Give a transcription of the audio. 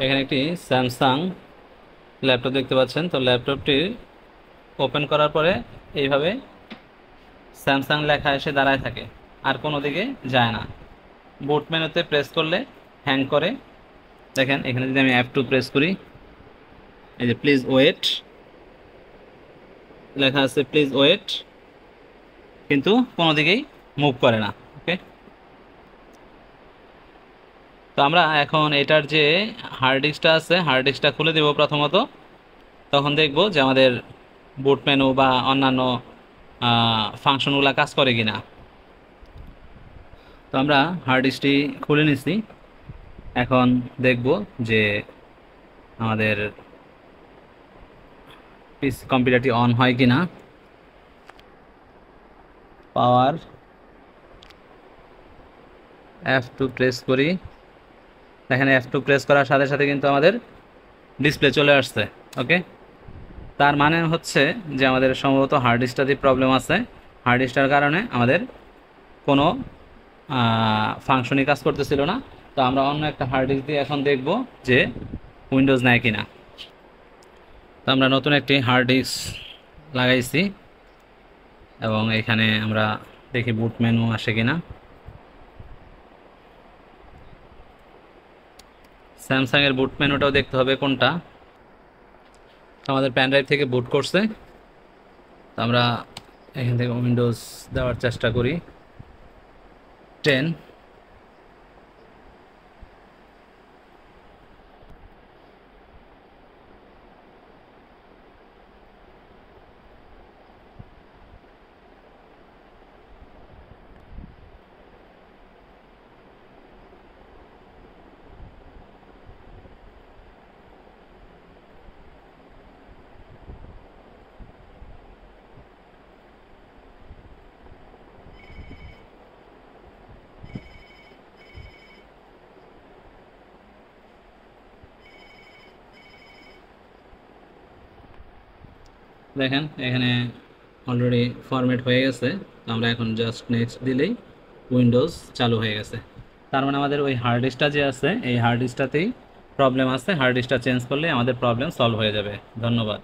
এখানে একটি Samsung laptop দেখতে পাচ্ছেন। তো ল্যাপটপটি ওপেন করার পরে এইভাবে স্যামসাং লেখা এসে দাঁড়ায় থাকে, আর কোনো দিকে যায় না। বুট মেনুতে প্রেস করলে হ্যাং করে। দেখেন এখানে যদি আমি F2 প্রেস করি, এই যে প্লিজ ওয়েট লেখা আছে, প্লিজ ওয়েট, কিন্তু কোনো দিকেই মুভ করে না। ওকে, তো আমরা এখন এটার যে হার্ড ডিস্কটা আছে, হার্ড ডিস্কটা খুলে দেব প্রথমত। তখন দেখব যে আমাদের বুট মেনু বা অন্যান্য ফাংশনগুলো কাজ করে কিনা। তো আমরা হার্ড ডিস্কটি খুলে নিছি। এখন দেখব যে আমাদের কম্পিউটারটি অন হয় কিনা। পাওয়ার F2 প্রেস করি। এখানে F2 প্রেস করার সাথে সাথে কিন্তু আমাদের ডিসপ্লে চলে আসছে। ওকে, তার মানে হচ্ছে যে আমাদের সম্ভবত হার্ড ডিস্কটাতে প্রবলেম আছে। হার্ড ডিস্কটার কারণে আমাদের কোনো ফাংশনই কাজ করতেছিল না। তো আমরা অন্য একটা হার্ড ডিস্ক দিয়ে এখন দেখব যে উইন্ডোজ নেয় কিনা। তো আমরা নতুন একটি হার্ড ডিস্ক লাগাইছি এবং এখানে আমরা দেখি বুট মেনু আসে কিনা। স্যামসাং এর বুট মেনুটাও দেখতে হবে কোনটা। আমাদের প্যান ড্রাইভ থেকে বুট করছে। তো আমরা এখান থেকে উইন্ডোজ দেওয়ার চেষ্টা করি 10। দেখেন এখানে অলরেডি ফরম্যাট হয়ে গেছে। তো আমরা এখন জাস্ট নেক্সট দিলেই উইন্ডোজ চালু হয়ে গেছে। তার মানে আমাদের ওই হার্ড ডিস্কটা যে আছে, এই হার্ড ডিস্কটাতেই প্রবলেম আছে। হার্ড ডিস্কটা চেঞ্জ করলে আমাদের প্রবলেম সলভ হয়ে যাবে। ধন্যবাদ।